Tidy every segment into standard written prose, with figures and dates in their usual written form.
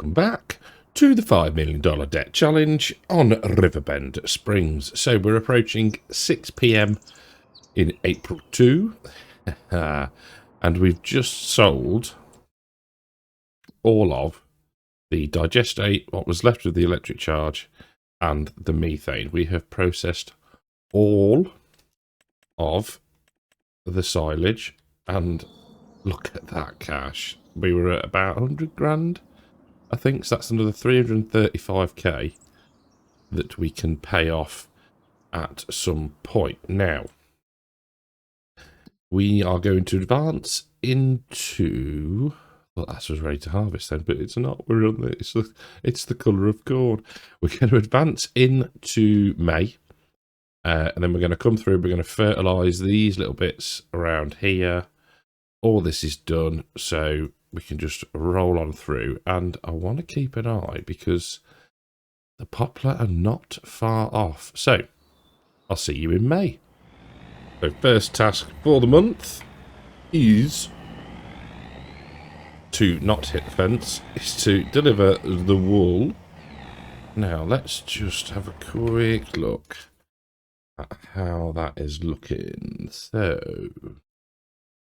Welcome back to the $5 million debt challenge on Riverbend Springs. So we're approaching 6 PM in April 2, and we've just sold all of the digestate, what was left of the electric charge, and the methane. We have processed all of the silage, and look at that cash. We were at about 100 grand. I think so. That's another 335k that we can pay off at some point. Now, we are going to advance into... Well, that was ready to harvest then, but it's not. We're on the, it's the colour of corn. We're going to advance into May, and then we're going to come through. We're going to fertilise these little bits around here. All this is done, so we can just roll on through. And I want to keep an eye because the poplar are not far off. So I'll see you in May. So first task for the month is to not hit the fence, is to deliver the wool. Now let's just have a quick look at how that is looking. So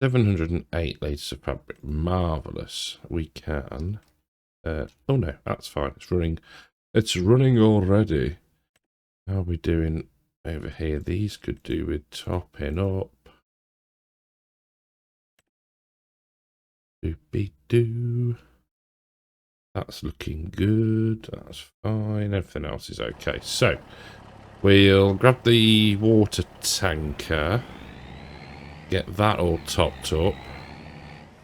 708 litres of fabric, marvellous. We can, oh no, that's fine, it's running already. How are we doing over here? These could do with topping up. Doobie-doo. That's looking good, that's fine, everything else is okay. So, we'll grab the water tanker, get that all topped up,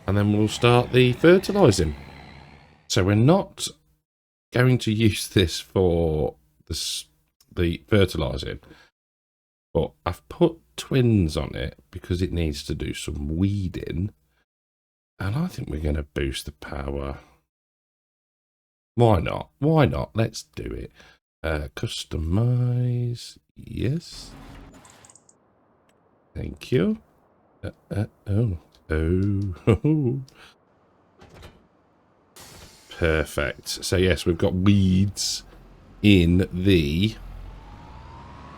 and then we'll start the fertilising. So we're not going to use this for the fertilising, but I've put twins on it because it needs to do some weeding, and I think we're going to boost the power. Why not? Why not? Let's do it. Customise, yes. Thank you. Oh. Perfect. So yes, we've got weeds in the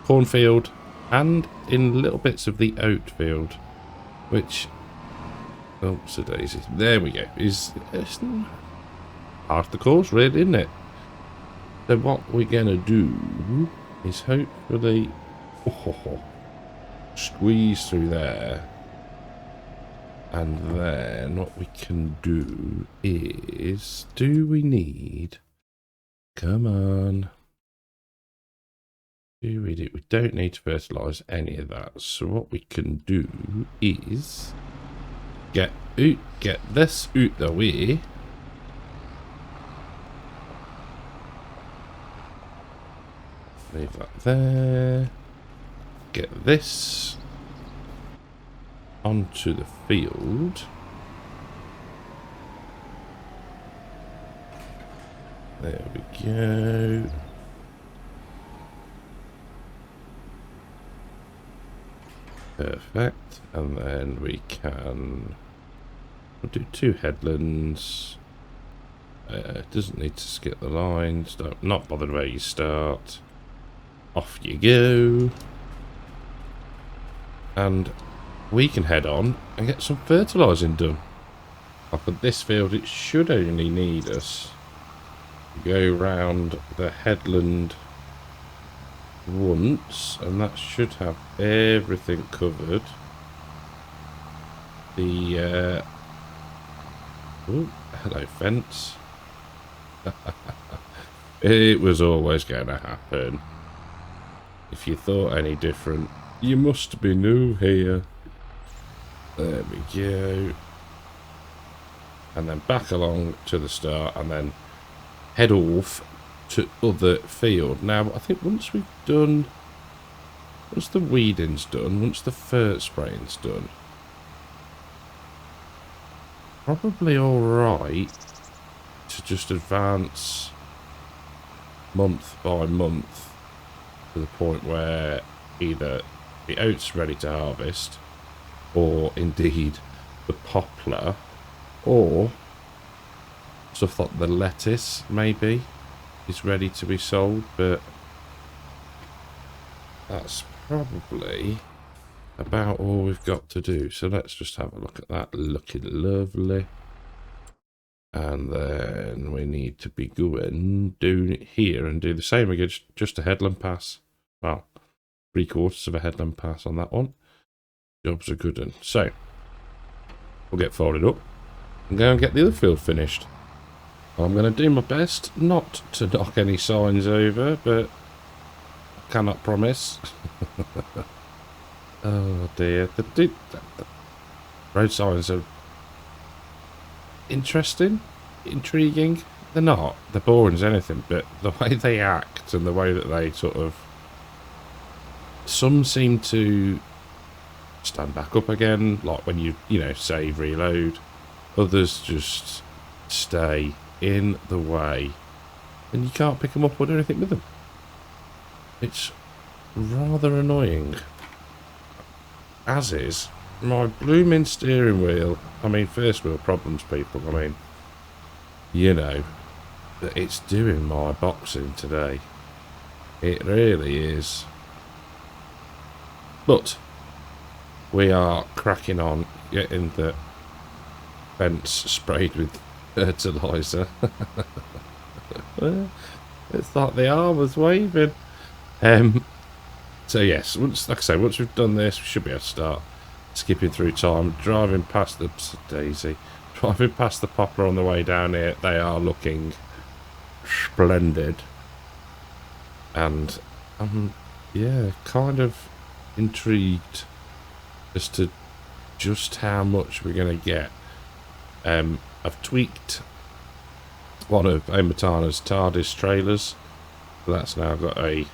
cornfield and in little bits of the oat field, which, oh, so daisy. There we go. It's half the course, really, isn't it? So what we're gonna do is hopefully squeeze through there, and then what we can do is, do we need, come on, we don't need to fertilise any of that. So what we can do is get this out the way. Leave that there. Get this onto the field. There we go. Perfect. And then we'll do 2 headlands. Doesn't need to skip the lines. Not bothered where you start. Off you go. And we can head on and get some fertilising done. Up at this field, it should only need us to go round the headland once, and that should have everything covered. The oh, hello fence. It was always going to happen. If you thought any different, you must be new here. There we go. And then back along to the start, and then head off to other field. Now, I think once we've done, once the weeding's done, once the fert spraying's done, probably alright to just advance month by month to the point where either the oat's ready to harvest, or indeed the poplar, or Stuff like the lettuce, maybe, is ready to be sold, but that's probably about all we've got to do. So let's just have a look at that. Looking lovely. And then we need to be going down here and do the same again, just a headland pass. Well, 3/4 of a headland pass on that one. Job's a good one. So, we'll get folded up and go and get the other field finished. I'm going to do my best not to knock any signs over, but I cannot promise. Oh dear. The road signs are interesting, intriguing. They're not. They're boring as anything, but the way they act and the way that they sort of... Some seem to stand back up again, like when you know, save, reload. Others just stay in the way and you can't pick them up or do anything with them. It's rather annoying. As is my blooming steering wheel. I mean, first wheel problems, people. I mean, you know, that it's doing my boxing today. It really is. But we are cracking on, getting the fence sprayed with fertiliser. It's like the arm was waving. So yes, like I say, once we've done this, we should be able to start skipping through time, driving past the driving past the poplar on the way down here. They are looking splendid, and yeah, kind of intrigued as to just how much we're going to get. I've tweaked one of Amatana's TARDIS trailers, so that's now got a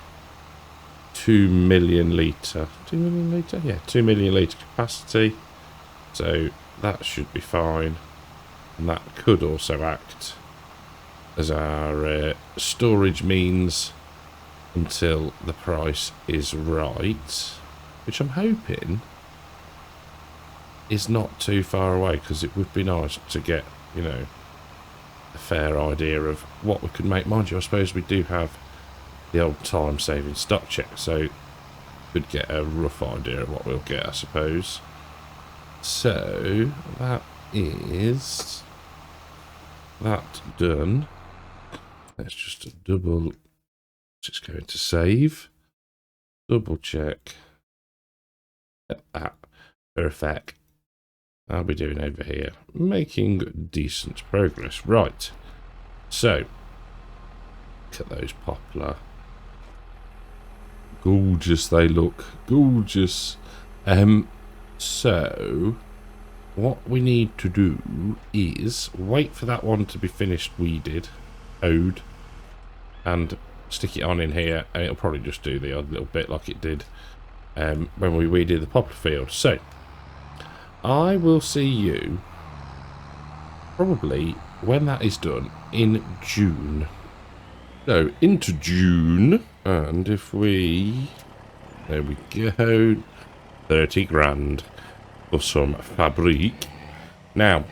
2 million litre, 2 million litre? Yeah, 2 million litre capacity, so that should be fine, and that could also act as our storage means until the price is right, which I'm hoping is not too far away, because it would be nice to get, you know, a fair idea of what we could make. Mind you, I suppose we do have the old time-saving stock check, so could get a rough idea of what we'll get, I suppose. So that is that done. Let's just double, just going to save, double check that. Perfect. I'll be doing over here, making decent progress. Right, so look at those poplar. Gorgeous they look, gorgeous. So what we need to do is wait for that one to be finished, weeded, hoed, and stick it on in here, and it'll probably just do the odd little bit like it did when we weeded the poplar field. So I will see you probably when that is done in June. So into June, and if we, there we go, 30 grand for some fabric. Now,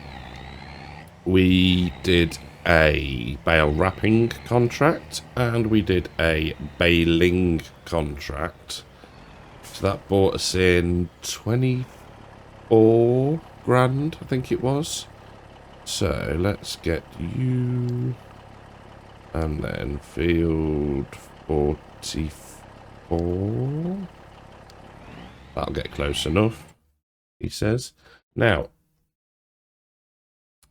we did a bale wrapping contract and we did a baling contract. So that brought us in 24 grand, I think it was. So let's get you, and then field 44. That'll get close enough, he says. Now,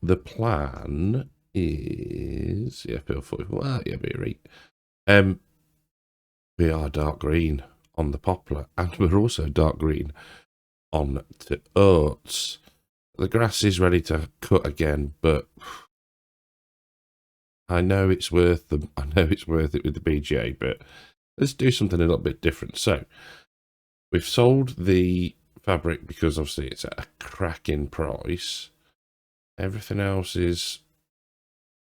the plan is, yeah, field 44. Ah, yeah, be right. We are dark green on the poplar, and we're also dark green on the oats. The grass is ready to cut again, but I know it's worth them. I know it's worth it with the BGA, but let's do something a little bit different. So we've sold the fabric because obviously it's at a cracking price. Everything else is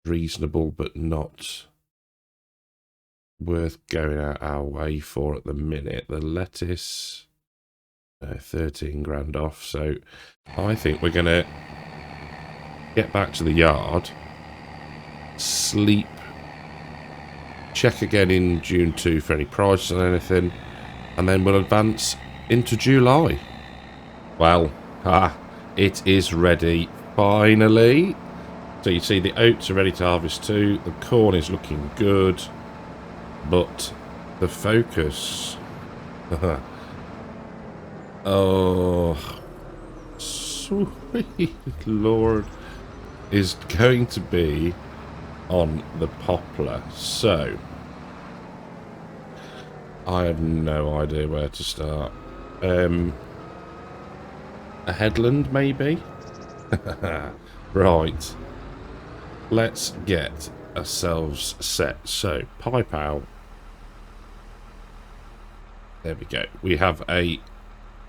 reasonable, but not worth going out our way for at the minute. The lettuce, 13 grand off. So I think we're going to get back to the yard sleep. Check again in June 2 for any prices on anything. And then we'll advance into July. Well, it is ready, finally. So you see the oats are ready to harvest too. The corn is looking good. But the focus... oh, sweet Lord, is going to be on the poplar. So, I have no idea where to start. A headland, maybe? Right. Let's get ourselves set. So, pipe out. There we go. We have a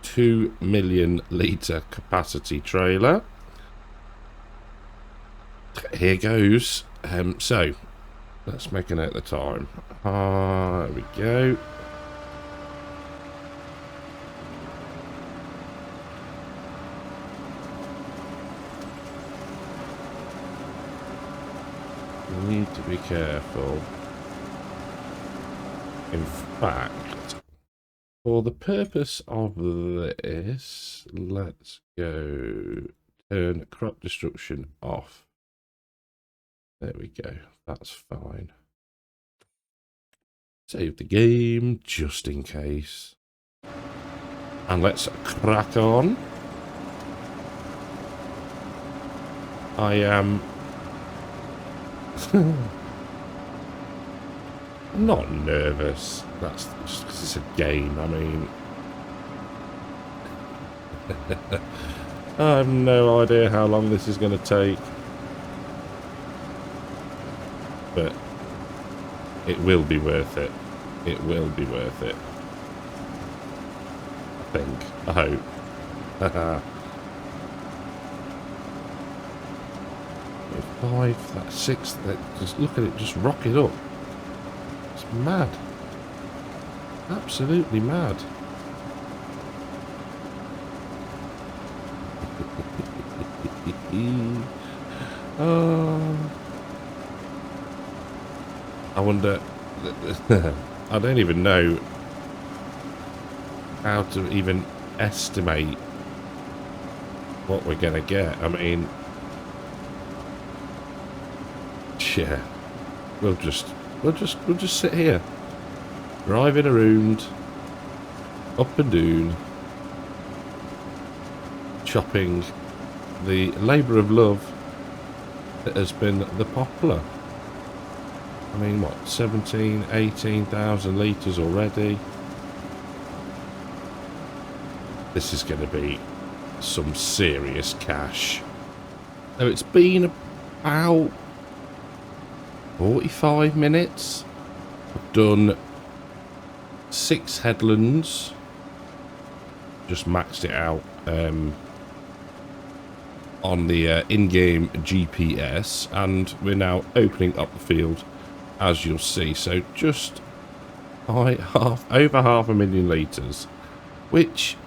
2 million litre capacity trailer. Here goes. So, let's make a note of the time. There we go. We need to be careful. In fact, for the purpose of this, let's go turn crop destruction off. There we go. That's fine. Save the game just in case. And let's crack on. I am... I'm not nervous. That's just because it's a game. I mean... I have no idea how long this is going to take. But it will be worth it. It will be worth it. I think. I hope. Haha. 5, that's 6. Just look at it, just rock it up. It's mad. Absolutely mad. Oh. I wonder... I don't even know how to even estimate what we're going to get. I mean... yeah. We'll just sit here. Driving around. Up and down. Chopping the labour of love that has been the poplar. I mean, what, 17, 18,000 litres already? This is going to be some serious cash. So it's been about 45 minutes. I've done 6 headlands. Just maxed it out on the in-game GPS. And we're now opening up the field, as you'll see. So just over 500,000 litres, which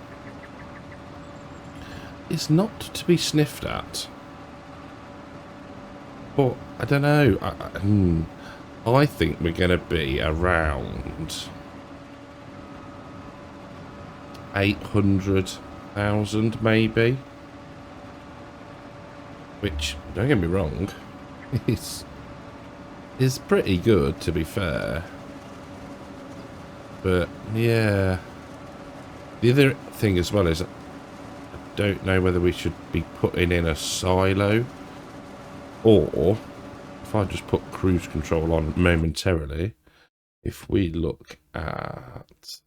is not to be sniffed at. But I don't know. I think we're going to be around 800,000 maybe. Which, don't get me wrong, is pretty good, to be fair. But yeah, the other thing as well is I don't know whether we should be putting in a silo, or if I just put cruise control on momentarily, if we look at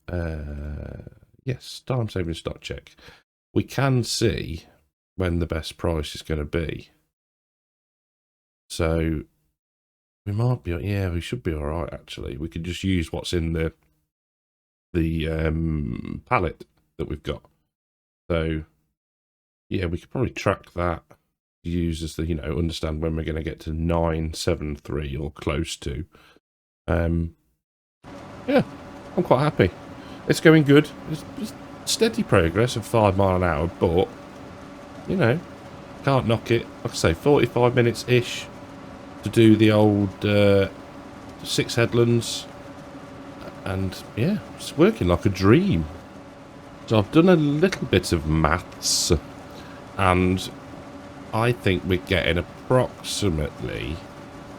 yes, time saving stock check, we can see when the best price is going to be. So we might be, yeah, we should be all right actually. We could just use what's in the pallet that we've got. So yeah, we could probably track that, use as the, you know, understand when we're going to get to 973 or close to. Yeah, I'm quite happy. It's going good. It's steady progress of 5 miles an hour, but you know, can't knock it. Like I say, 45 minutes ish. to do the old 6 headlands, and yeah, it's working like a dream. So I've done a little bit of maths, and I think we're getting approximately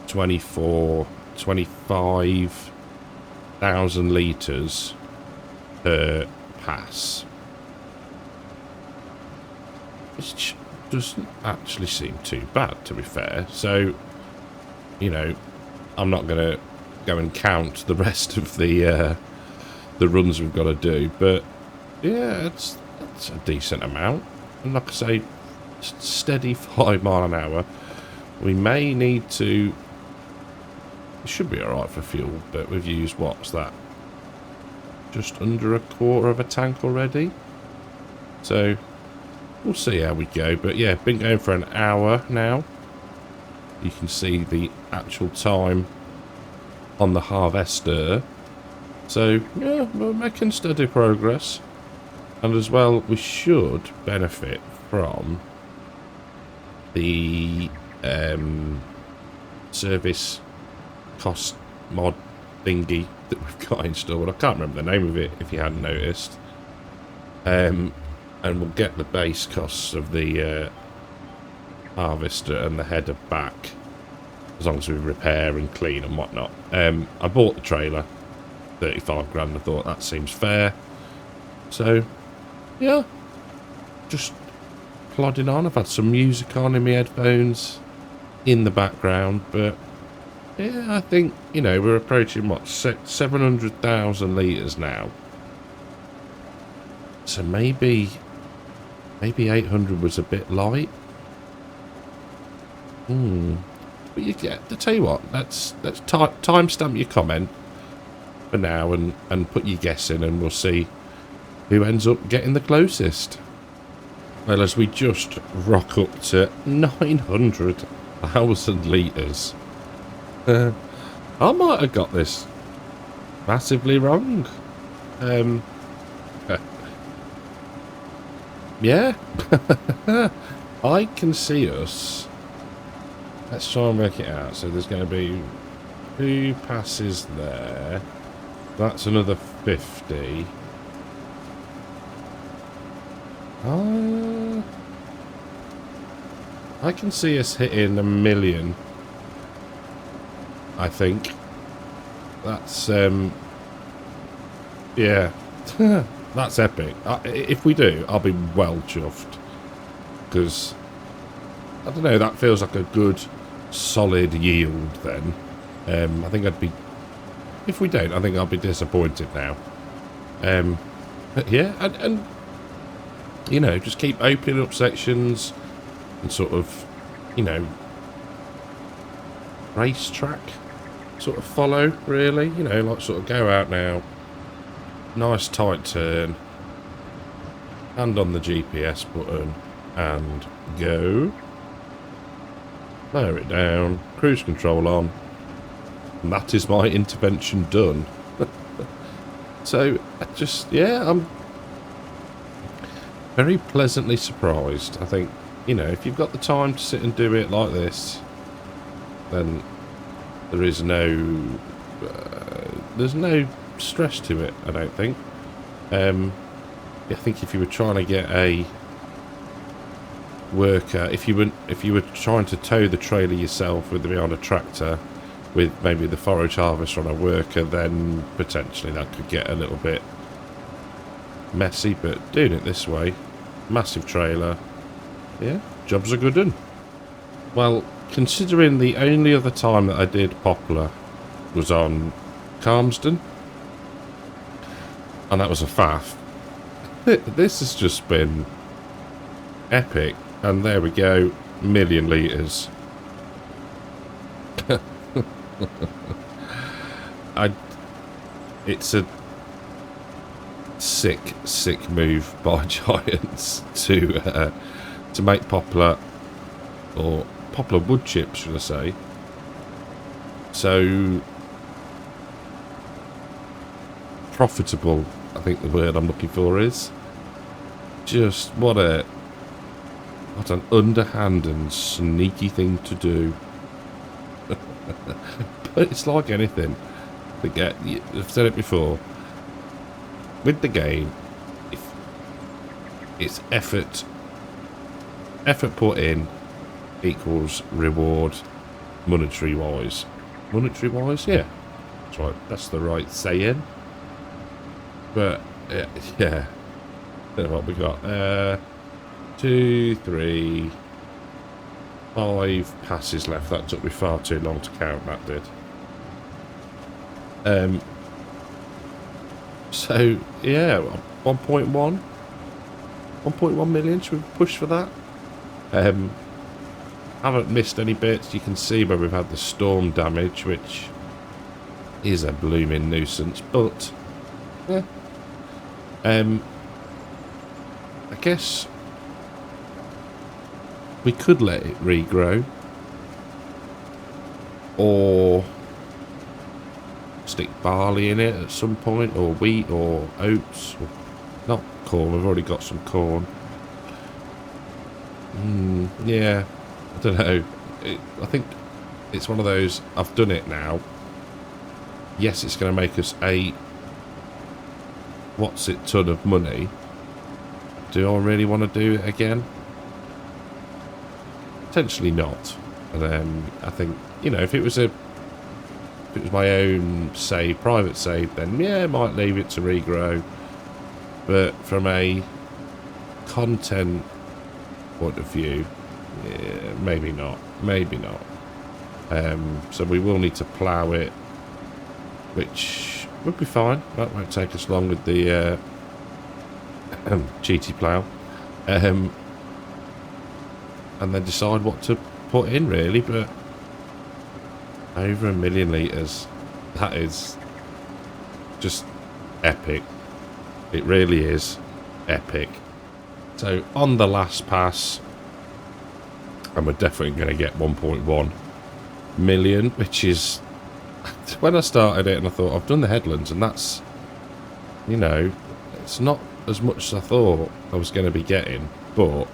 25,000 litres per pass, which doesn't actually seem too bad, to be fair. So, you know, I'm not going to go and count the rest of the runs we've got to do, but yeah, it's a decent amount. And like I say, steady 5 mile an hour. We may need to... It should be alright for fuel, but we've used, what's that? Just under a quarter of a tank already. So, we'll see how we go. But yeah, been going for an hour now. You can see the actual time on the harvester. So, yeah, we're making steady progress. And as well, we should benefit from the service cost mod thingy that we've got installed. I can't remember the name of it, if you hadn't noticed. And we'll get the base costs of the harvester and the header back, as long as we repair and clean and whatnot. I bought the trailer, 35 grand. I thought that seems fair. So, yeah, just plodding on. I've had some music on in my headphones in the background, but yeah, I think, you know, we're approaching, what, 700,000 litres now. So maybe 800 was a bit light. But you get, to tell you what, let's timestamp your comment for now and put your guess in, and we'll see who ends up getting the closest. Well, as we just rock up to 900,000 litres. I might have got this massively wrong. Yeah. I can see us. Let's try and work it out. So there's going to be 2 passes there. That's another 50. I can see us hitting 1 million. I think. That's, yeah. That's epic. If we do, I'll be well chuffed. Because, I don't know, that feels like a good, solid yield then. I think I'd be... If we don't, I think I'll be disappointed now. But yeah, and you know, just keep opening up sections and sort of, you know, racetrack sort of follow, really. You know, like sort of go out now, nice tight turn, hand on the GPS button and go. Lower it down, cruise control on, and that is my intervention done. So, just, yeah, I'm very pleasantly surprised. I think, you know, if you've got the time to sit and do it like this, then there is there's no stress to it, I don't think. I think if you were trying to get a worker, if you were trying to tow the trailer yourself with on a tractor with maybe the forage harvester on a worker, then potentially that could get a little bit messy. But doing it this way, massive trailer, yeah, job's a good one. Well, considering the only other time that I did poplar was on Calmsden, and that was a faff, this has just been epic. And there we go, 1 million litres. It's a sick move by Giants to make poplar, or poplar wood chips, should I say. So profitable, I think the word I'm looking for is. Just what an underhand and sneaky thing to do. But it's like anything. I've said it before. With the game, if it's effort put in equals reward monetary wise. Monetary wise, yeah. That's right. That's the right saying. But yeah. Don't know what we got. 2, 3, 5 passes left. That took me far too long to count, that did. So yeah, 1.1 million, should we push for that? Haven't missed any bits. You can see where we've had the storm damage, which is a blooming nuisance, but yeah. I guess we could let it regrow, or stick barley in it at some point, or wheat, or oats. Not corn, we've already got some corn. Yeah, I don't know. I think it's one of those, I've done it now. Yes, it's going to make us a ton of money. Do I really want to do it again? Potentially not. And I think, you know, if it was my own save, private save, then yeah, I might leave it to regrow. But from a content point of view, yeah, maybe not. Maybe not. So we will need to plough it, which would be fine. That won't take us long with the GT plough. And then decide what to put in, really. But over 1 million litres, that is just epic. It really is epic. So on the last pass, and we're definitely going to get 1.1 million, which is, when I started it and I thought I've done the headlands, and that's, you know, it's not as much as I thought I was going to be getting, but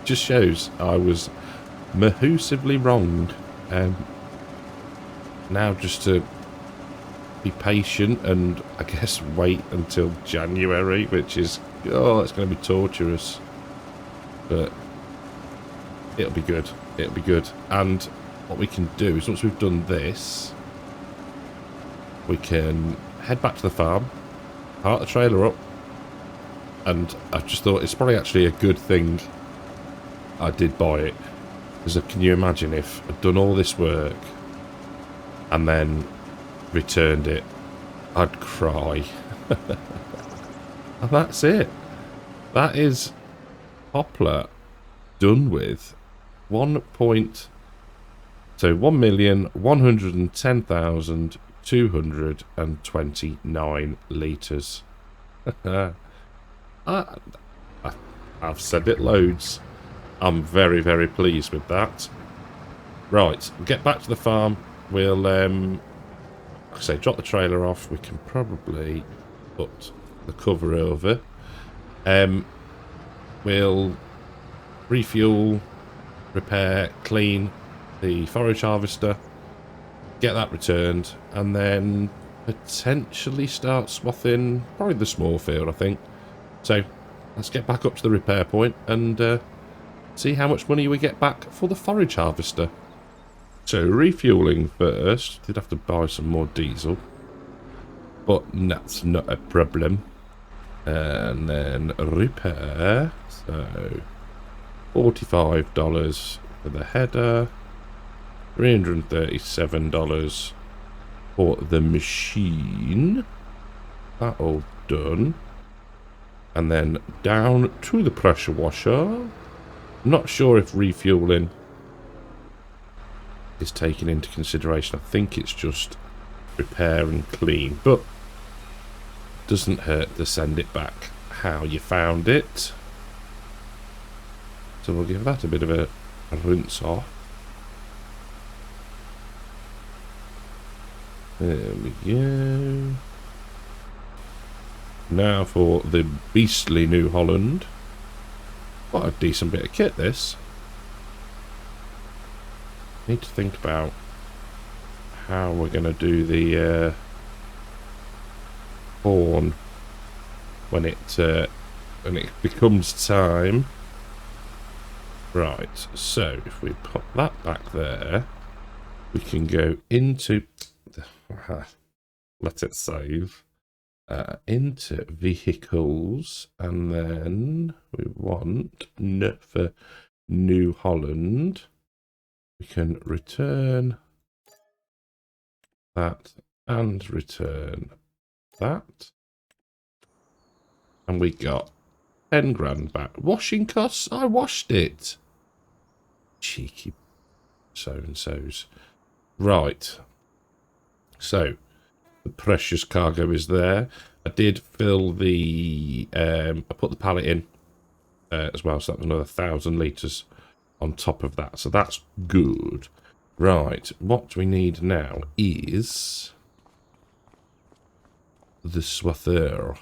just shows I was mahoosively wrong. Now just to be patient and I guess wait until January, which is, oh, it's going to be torturous, but it'll be good. It'll be good. And what we can do is, once we've done this, we can head back to the farm, park the trailer up, and I just thought it's probably actually a good thing I did buy it, because can you imagine if I'd done all this work and then returned it? I'd cry. And that's it. That is Poplar done with. 1,110,229 litres. I've said it loads. I'm very, very pleased with that. Right, we'll get back to the farm. We'll, like I say, drop the trailer off. We can probably put the cover over. We'll refuel, repair, clean the forage harvester, get that returned, and then potentially start swathing probably the small field, I think. So let's get back up to the repair point and see how much money we get back for the forage harvester. So refueling first. Did have to buy some more diesel, but that's not a problem. And then repair. So $45 for the header, $337 for the machine. That all done. And then down to the pressure washer. Not sure if refueling is taken into consideration. I think it's just repair and clean, but doesn't hurt to send it back how you found it. So we'll give that a bit of a rinse off. There we go. Now for the beastly New Holland. What a decent bit of kit, this. Need to think about how we're going to do the horn when it becomes time. Right, so if we put that back there, we can go into let it save into vehicles, and then we want for New Holland. We can return that and return that, and we got 10 grand back. Washing costs? I washed it. Cheeky so-and-sos. Right. So, the precious cargo is there. I did fill the... I put the pallet in as well, so that was another 1,000 litres on top of that. So that's good. Right. What we need now is the swather.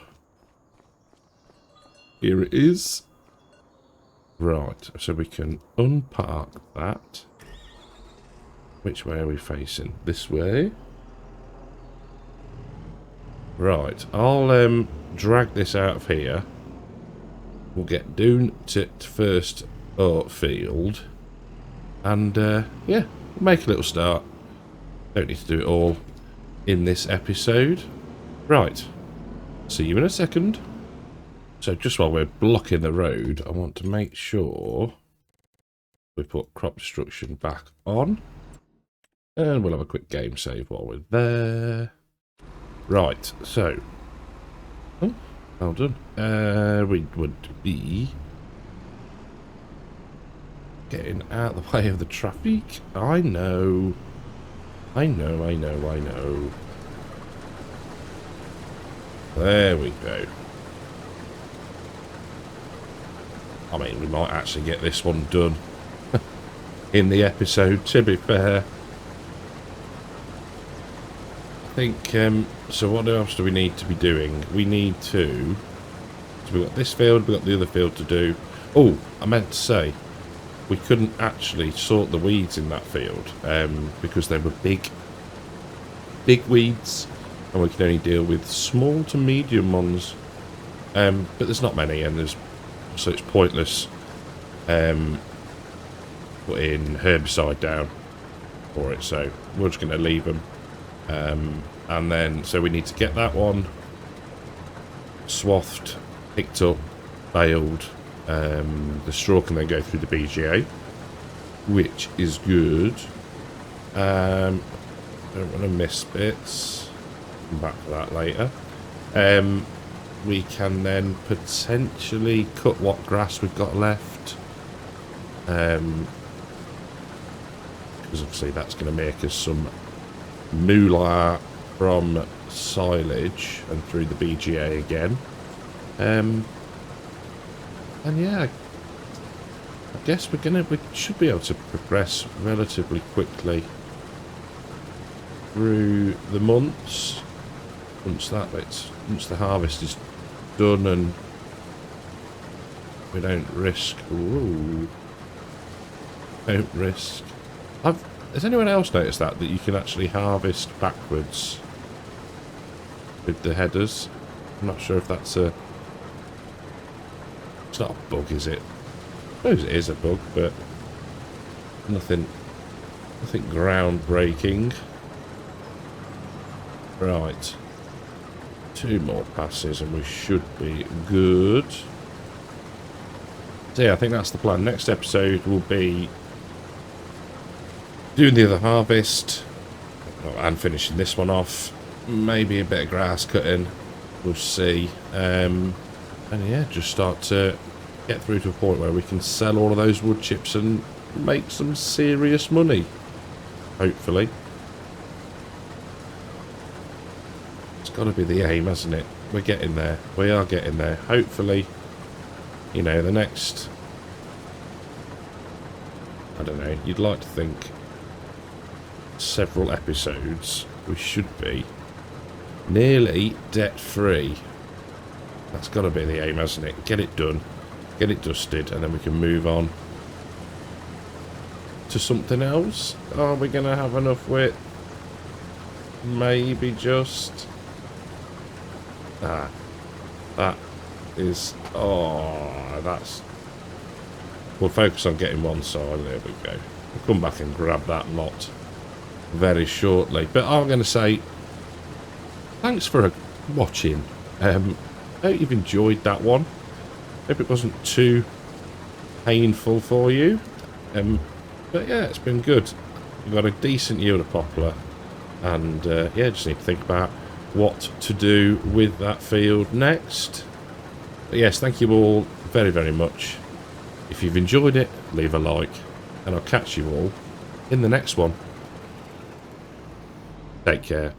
Here it is. Right, so we can unpark that. Which way are we facing? This way. Right, I'll drag this out of here. We'll get down to first field. And yeah, make a little start. Don't need to do it all in this episode. Right, see you in a second. So just while we're blocking the road, I want to make sure we put crop destruction back on. And we'll have a quick game save while we're there. Right, so. Oh, well done. We would be getting out of the way of the traffic. I know. There we go. I mean, we might actually get this one done in the episode, to be fair. I think, so what else do we need to be doing? We need to... So we've got this field, we've got the other field to do. Oh, I meant to say, we couldn't actually sort the weeds in that field because they were big weeds, and we can only deal with small to medium ones. But there's not many, and there's... So it's pointless putting herbicide down for it, so we're just going to leave them. And then, so we need to get that one swathed, picked up, baled. The straw can then go through the BGA, which is good. Don't want to miss bits. Come back to that later. We can then potentially cut what grass we've got left. Because obviously that's going to make us some moolah from silage and through the BGA again. And yeah, I guess we should be able to progress relatively quickly through the months. Once the harvest is done and we don't risk. Ooh, don't risk. Has anyone else noticed that you can actually harvest backwards with the headers? I'm not sure if that's a... It's not a bug, is it? I suppose it is a bug, but nothing groundbreaking. Right. 2 more passes and we should be good. So yeah, I think that's the plan. Next episode will be doing the other harvest and finishing this one off. Maybe a bit of grass cutting. We'll see. And yeah, just start to get through to a point where we can sell all of those wood chips and make some serious money. Hopefully. Got to be the aim, hasn't it? We're getting there. We are getting there. Hopefully, you know, the next... I don't know. You'd like to think several episodes we should be nearly debt-free. That's got to be the aim, hasn't it? Get it done. Get it dusted, and then we can move on to something else. Are we going to have enough width? Maybe just... Ah, that is... Oh, that's... We'll focus on getting one side. There we go. We'll come back and grab that lot very shortly. But I'm going to say thanks for watching. Hope you've enjoyed that one. Hope it wasn't too painful for you. But yeah, it's been good. We've got a decent yield of poplar. And yeah, just need to think about what to do with that field next. But yes, thank you all very, very much. If you've enjoyed it, leave a like. And I'll catch you all in the next one. Take care.